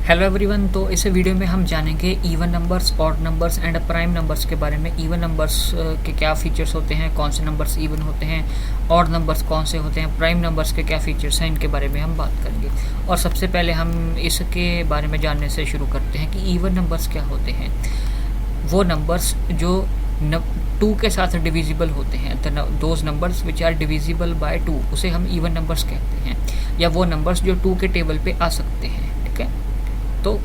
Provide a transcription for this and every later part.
Hello everyone. तो इस video में हम जानेंगे even numbers, odd numbers and prime numbers के बारे में। इवन नंबर्स के क्या फीचर्स होते हैं, कौन से नंबर्स इवन होते हैं, ऑड नंबर्स कौन से होते हैं, प्राइम नंबर्स के क्या फीचर्स हैं, इनके बारे में हम बात करेंगे। और सबसे पहले हम इसके बारे में जानने से शुरू करते हैं कि इवन नंबर्स क्या होते हैं। वो नंबर्स जो 2 के साथ डिविजिबल होते हैं, those numbers which are divisible by 2, उसे हम इवन नंबर्स कहते हैं। या वो नंबर्स जो 2 के टेबल पे आ सकते हैं। ठीक है, तो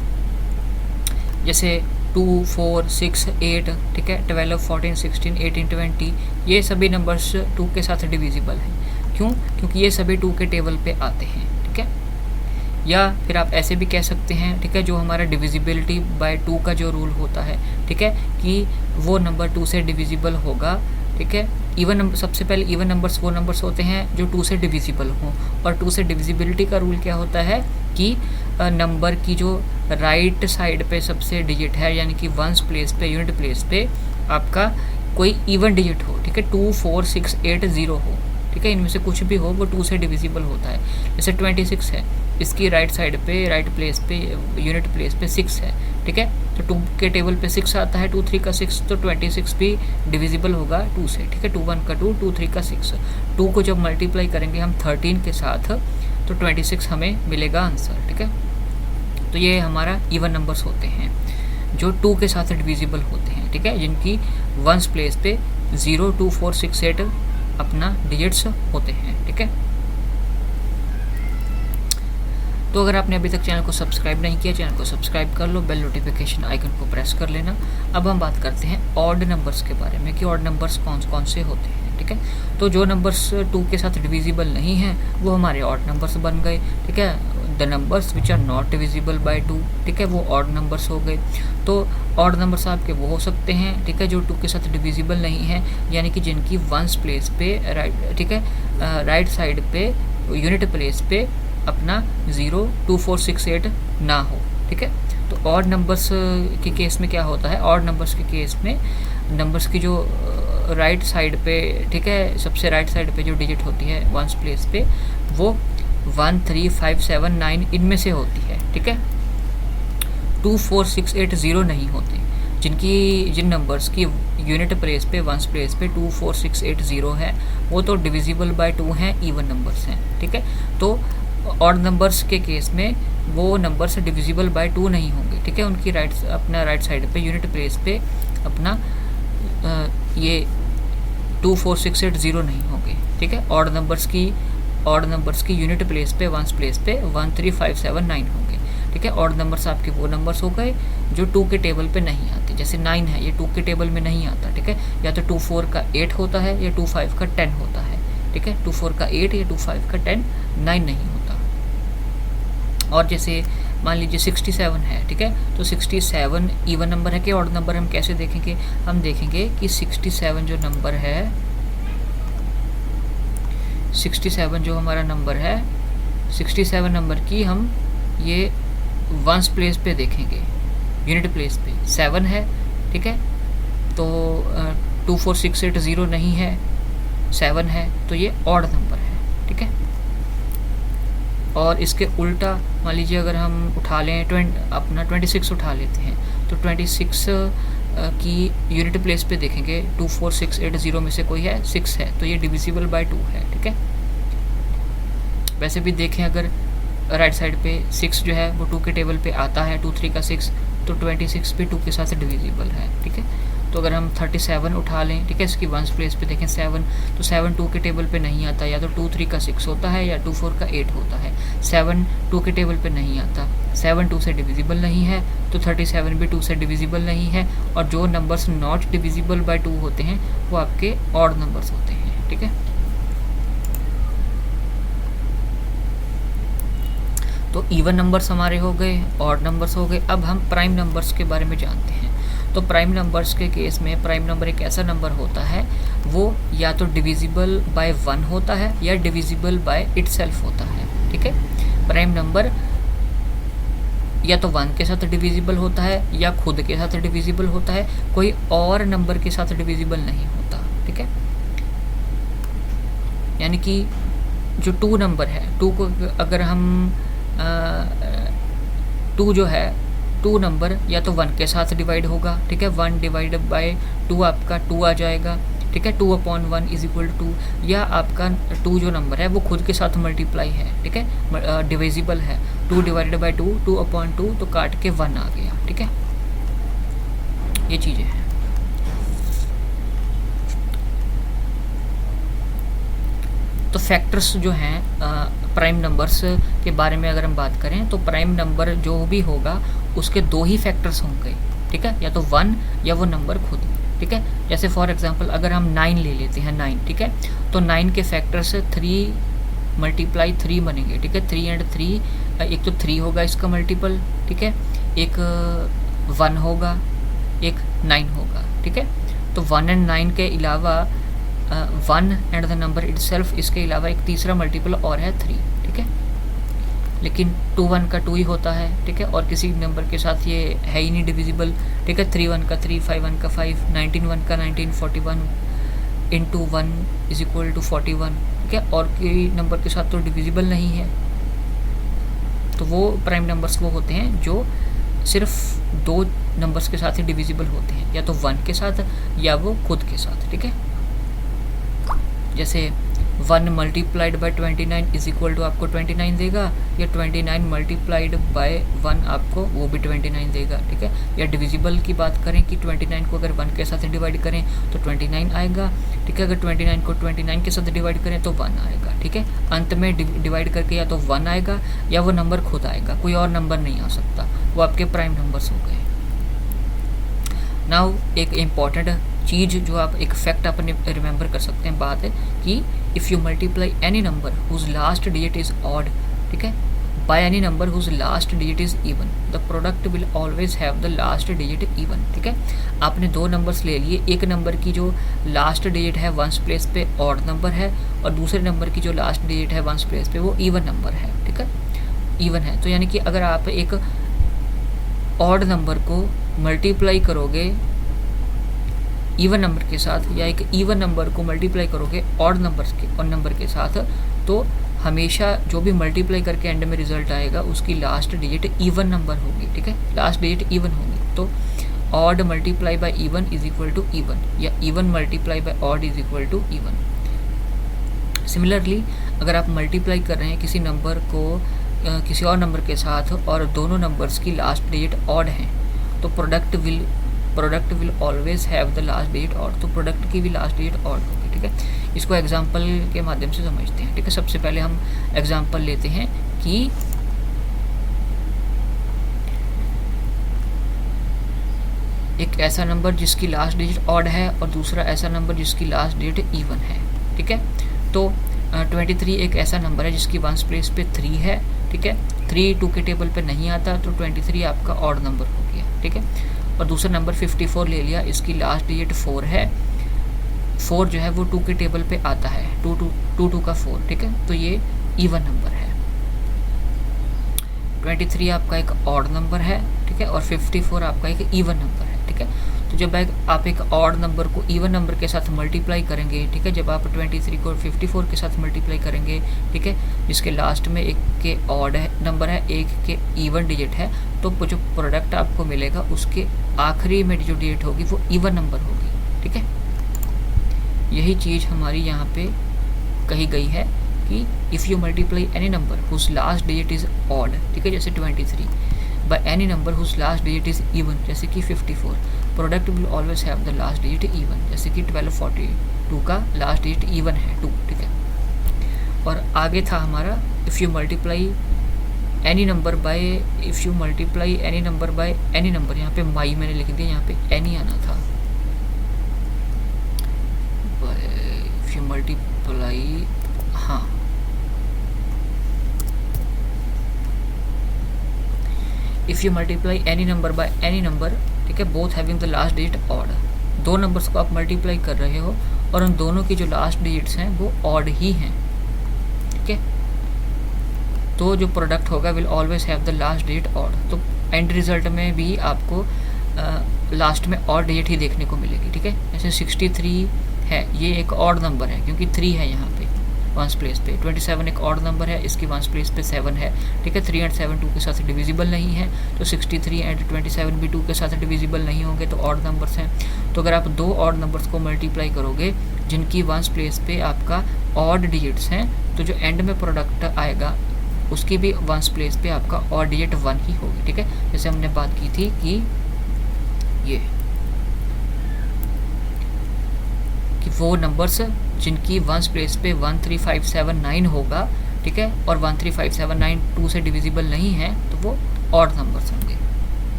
जैसे 2, 4, 6, 8, ठीक है, 12, 14, 16, 18, 20, ये सभी नंबर्स 2 के साथ डिविजिबल हैं। क्यों? क्योंकि ये सभी 2 के टेबल पे आते हैं। ठीक है, या फिर आप ऐसे भी कह सकते हैं, ठीक है, जो हमारा डिविजिबिलिटी बाय 2 का जो रूल होता है, ठीक है, कि वो नंबर 2 से डिविजिबल होगा। ठीक है, इवन नंबर, सबसे पहले इवन नंबर्स वो नंबर्स होते हैं जो 2 से डिविजिबल हों। और 2 से डिविजिबिलिटी का रूल क्या होता है कि नंबर की जो राइट साइड पे सबसे डिजिट है, यानी कि वंस प्लेस पे, यूनिट प्लेस पे आपका कोई इवन डिजिट हो। ठीक है, 2, 4, 6, 8, 0 हो। ठीक है, इनमें से कुछ भी हो वो 2 से डिविजिबल होता है। जैसे 26 है, इसकी राइट साइड पे, राइट प्लेस पे, यूनिट प्लेस पे 6 है। ठीक है, तो 2 के टेबल पे 6 आता है, 2, 3 का 6, तो 26 भी डिविजिबल होगा 2 से। ठीक है, 2, 1 का 2, 2, 3 का 6। 2 को जब मल्टीप्लाई करेंगे हम 13 के साथ, तो 26 हमें मिलेगा आंसर। ठीक है, तो ये हमारा इवन नंबर्स होते हैं जो 2 के साथ डिविजिबल होते हैं। ठीक है, जिनकी वंस प्लेस पे 0, 2, 4, 6, 8 अपना डिजिट्स होते हैं। ठीक है, तो अगर आपने अभी तक चैनल को सब्सक्राइब नहीं किया, चैनल को सब्सक्राइब कर लो, बेल नोटिफिकेशन आइकन को प्रेस कर लेना। अब हम बात करते हैं ऑड नंबर्स के बारे में कि ऑड नंबर्स कौन कौन से होते हैं। ठीक है, तो जो नंबर्स 2 के साथ डिविजिबल नहीं हैं वो हमारे ऑड नंबर्स बन गए। ठीक है, the numbers which are not divisible by 2, ठीक है, वो ऑड नंबर्स हो गए। तो ऑड नंबर्स आपके वो हो सकते हैं, ठीक है, जो 2 के साथ डिविजिबल नहीं है, यानी कि जिनकी वंस प्लेस पे राइट, ठीक है, राइट साइड पे, यूनिट प्लेस पे अपना 0, 2, 4, 6, 8 ना हो। ठीक है, तो ऑड नंबर्स के केस में क्या होता है, ऑड नंबर्स के केस में नंबर्स की जो राइट साइड पे, ठीक है, सबसे राइट साइड पे जो डिजिट होती है वंस प्लेस पे, वो 1, 3, 5, 7, 9 इनमें से होती है। ठीक है, 2, 4, 6, 8, 0 नहीं होते। जिन नंबर्स की यूनिट प्लेस पे, वंस प्लेस पे 2, 4, 6, 8, 0 है, वो तो डिविजिबल बाय 2 हैं, इवन नंबर्स हैं। ठीक है, तो ऑड नंबर्स के केस में वो नंबर्स डिविजिबल बाय 2 नहीं होंगे। ठीक है, उनकी अपना राइट साइड पे, यूनिट प्लेस पे अपना ये 2, 4, 6, 8, 0 नहीं होंगे। ठीक है, ऑड नंबर्स की यूनिट प्लेस पे, वंस प्लेस पे 1, 3, 5, 7, 9 होंगे। ठीक है, ऑड नंबर्स आपके वो नंबर्स हो गए जो 2 के टेबल पे नहीं आते। जैसे 9 है, ये 2 के टेबल में नहीं आता। ठीक है, या तो 2, 4 का 8 होता है, या 2, 5 का 10 होता है। ठीक है, 2, 4 का 8 या 2, 5 का 10, 9 नहीं होता। और जैसे मान लीजिए 67 है, ठीक है, तो 67 इवन नंबर है कि ऑड नंबर, हम कैसे देखेंगे? हम देखेंगे कि 67 जो नंबर है, 67 जो हमारा नंबर है, 67 नंबर की हम ये वंस प्लेस पे देखेंगे, यूनिट प्लेस पे 7 है। ठीक है, तो 2, 4, 6, 8, 0 नहीं है, 7 है, तो ये ऑड नंबर है। ठीक है, और इसके उल्टा मान लीजिए अगर हम उठा लें अपना 26 उठा लेते हैं, तो 26 की यूनिट प्लेस पे देखेंगे, 2, 4, 6, 8, 0 में से कोई है, 6 है, तो ये डिविजिबल बाय 2 है। ठीक है, वैसे भी देखें अगर राइट साइड पे 6 जो है वो 2 के टेबल पे आता है, 2, 3 का 6, तो 26 भी 2 के साथ डिविजिबल है। ठीक है, तो अगर हम 37 उठा लें, ठीक है, इसकी वंस प्लेस पे देखें 7, तो 7 2 के टेबल पे नहीं आता, या तो 2, 3 का 6 होता है, या 2, 4 का 8 होता है। 7 2 के टेबल पे नहीं आता, 7 2 से डिविजिबल नहीं है, तो 37 भी 2 से डिविजिबल नहीं है। और जो नंबर्स नॉट डिविजिबल बाय 2 होते हैं वो आपके ऑड नंबर्स होते हैं। ठीक है, तो इवन नंबर्स हमारे हो गए, ऑड नंबर्स हो गए। अब हम प्राइम नंबर्स के बारे में जानते हैं। तो प्राइम नंबर्स के केस में प्राइम नंबर एक ऐसा नंबर होता है वो या तो डिविजिबल बाय 1 होता है या डिविजिबल बाय इटसेल्फ होता है। ठीक है, प्राइम नंबर या तो 1 के साथ डिविजिबल होता है या खुद के साथ डिविजिबल होता है, कोई और नंबर के साथ डिविजिबल नहीं होता। ठीक है, यानी कि जो 2 नंबर है, 2 को अगर हम 2 जो है 2 नंबर या तो 1 के साथ डिवाइड होगा, ठीक है, 1 डिवाइडेड बाय 2 आपका 2 आ जाएगा, ठीक है, 2/1 इज इक्वल टू 2, या आपका 2 जो नंबर है वो खुद के साथ मल्टीप्लाई है, ठीक है, डिविजिबल है, 2 डिवाइडेड बाय 2 2/2, तो काट के 1 आ गया, ठीक है, ये चीज़ें हैं। तो फैक्टर्स जो हैं प्राइम नंबर्स के बारे में अगर हम बात करें तो प्राइम नंबर जो भी होगा उसके 2 ही फैक्टर्स होंगे, ठीक है, या तो 1 या वो नंबर खुद, ठीक है। जैसे फॉर एग्जांपल अगर हम 9 ले लेते हैं, 9, ठीक है, तो 9 के फैक्टर्स 3 × 3 बनेंगे, ठीक है, 3 और 3, एक तो 3 होगा इसका मल्टीपल, ठीक है, एक 1 होगा, एक 9 होगा, ठीक है। तो 1 और 9 के अलावा 1 एंड द नंबर इटसेल्फ, इसके अलावा एक तीसरा मल्टीपल और है 3, ठीक है, लेकिन 2 1 का 2 ही होता है, ठीक है, और किसी नंबर के साथ ये है ही नहीं डिविजिबल, ठीक है, 3 1 का 3, 5 1 का 5, 19 1 का 19, 41 इंटू 1 इज इक्वल टू 41, ठीक है, और कोई नंबर के साथ तो डिविजिबल नहीं है। तो वो प्राइम नंबर्स वो होते हैं जो सिर्फ 2 नंबर्स के साथ ही डिविजिबल होते हैं, या तो 1 के साथ या वो खुद के साथ, ठीक है। जैसे 1 multiplied by 29 is equal to आपको 29 देगा, या 29 मल्टीप्लाइड बाय 1 आपको वो भी 29 देगा, ठीक है। या डिविजिबल की बात करें कि 29 को अगर 1 के साथ डिवाइड करें तो 29 आएगा, ठीक है, अगर 29 को 29 के साथ डिवाइड करें तो 1 आएगा, ठीक है। अंत में डिवाइड करके या तो 1 आएगा या वो नंबर खुद आएगा, कोई और नंबर नहीं आ सकता, वो आपके प्राइम नंबर्स हो गए। नाउ एक इम्पॉर्टेंट चीज़ जो आप एक फैक्ट अपने रिमेंबर कर सकते हैं, बात है कि if you multiply any number whose last digit is odd, ठीक है, by any number whose last digit is even, the product will always have the last digit even, ठीक है। आपने 2 नंबर्स ले लिए, एक नंबर की जो लास्ट डिजिट है 1s प्लेस पे ऑड नंबर है, और दूसरे नंबर की जो लास्ट डिजिट है 1s प्लेस पे वो इवन नंबर है, ठीक है, इवन है। तो यानी कि अगर आप एक ऑड नंबर को मल्टीप्लाई करोगे इवन नंबर के साथ, या एक इवन नंबर को मल्टीप्लाई करोगे ऑड नंबर के साथ, तो हमेशा जो भी मल्टीप्लाई करके एंड में रिजल्ट आएगा उसकी लास्ट डिजिट इवन नंबर होगी, ठीक है, लास्ट डिजिट इवन होगी। तो odd multiply by even is equal to even, या even multiply by odd is equal to even. Similarly अगर आप मल्टीप्लाई कर रहे हैं किसी नंबर को किसी और नंबर के साथ और दोनों नंबर्स की लास्ट डिजिट ऑड है, तो product will always have the last digit odd, तो प्रोडक्ट की भी लास्ट डिजिट ऑड होगी, ठीक है। इसको एग्जांपल के माध्यम से समझते हैं, ठीक है। सबसे पहले हम एग्जांपल लेते हैं कि एक ऐसा नंबर जिसकी लास्ट डिजिट ऑड है और दूसरा ऐसा नंबर जिसकी लास्ट डिजिट इवन है, ठीक है। तो 23 एक ऐसा नंबर है जिसकी 1s प्लेस पे 3 है, ठीक है, 3 2 के टेबल पे नहीं आता, तो 23 आपका ऑड नंबर हो गया, ठीक है। और दूसरा नंबर 54 ले लिया, इसकी लास्ट डिजिट 4 है, 4 जो है वो 2 के टेबल पे आता है, 2 का 4, ठीक है, तो ये इवन नंबर है। 23 आपका एक ऑड नंबर है, ठीक है, और 54 आपका एक इवन नंबर है, ठीक है। तो जब आप एक ऑड नंबर को इवन नंबर के साथ मल्टीप्लाई करेंगे, ठीक है, जब आप 23 को 54 के साथ मल्टीप्लाई करेंगे, ठीक है, जिसके लास्ट में एक के ऑड नंबर है, एक के इवन डिजिट है, तो जो प्रोडक्ट आपको मिलेगा उसके आखिरी में जो डिजिट होगी वो इवन नंबर होगी, ठीक है। यही चीज़ हमारी यहाँ पे कही गई है कि if you multiply any number whose last digit is odd, ठीक है, जैसे 23 by any number whose last digit is even, जैसे कि 54, product will always have the last digit even, जैसे कि 1242 का लास्ट डिजिट इवन है 2, ठीक है। और आगे था हमारा if you multiply any number by any number, यहाँ पे माई मैंने लिख दिया, यहाँ पे एनी आना था, इफ़ यू मल्टीप्लाई, हाँ, if you multiply any number by any number, ठीक है, both having the last digit odd, 2 numbers को आप मल्टीप्लाई कर रहे हो और उन दोनों की जो लास्ट डिजिट्स हैं वो ऑड ही हैं, ठीक है, तो जो प्रोडक्ट होगा will always have the last digit odd. तो एंड रिजल्ट में भी आपको लास्ट में ऑड डिजिट ही देखने को मिलेगी, ठीक है। जैसे 63 है, ये एक ऑड नंबर है क्योंकि 3 है यहाँ पे, वंस प्लेस पे। 27 एक ऑड नंबर है, इसकी वंस प्लेस पे 7 है, ठीक है। 3 एंड 7 2 के साथ डिविजिबल नहीं है, तो 63 एंड 27 भी 2 के साथ डिविजिबल नहीं होंगे, तो ऑड नंबर्स हैं। तो अगर आप दो ऑड नंबर्स को मल्टीप्लाई करोगे जिनकी वंस प्लेस पे आपका ऑड डिजिट्स हैं, तो जो एंड में प्रोडक्ट आएगा उसकी भी वंस प्लेस पे आपका ऑड डिजिट 1 ही होगी, ठीक है। जैसे हमने बात की थी कि ये कि वो नंबर्स जिनकी वंस प्लेस पे 13579 होगा, ठीक है, और 13579 2 से डिविजिबल नहीं है, तो वो ऑड नंबर्स होंगे।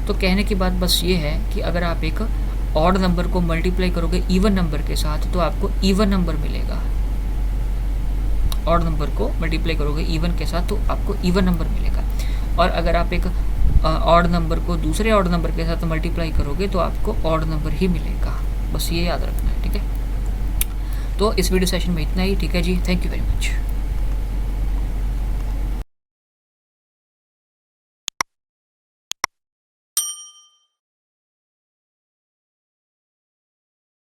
तो कहने की बात बस ये है कि अगर आप एक ऑड नंबर को मल्टीप्लाई करोगे इवन नंबर के साथ तो आपको इवन नंबर मिलेगा। ऑड नंबर को मल्टीप्लाई करोगे इवन के साथ तो आपको इवन नंबर मिलेगा, और अगर आप एक ऑड नंबर को दूसरे ऑड नंबर के साथ मल्टीप्लाई करोगे तो आपको ऑड नंबर ही मिलेगा। बस ये याद रखना है, ठीक है। तो इस वीडियो सेशन में इतना ही, ठीक है ji. Thank you very much.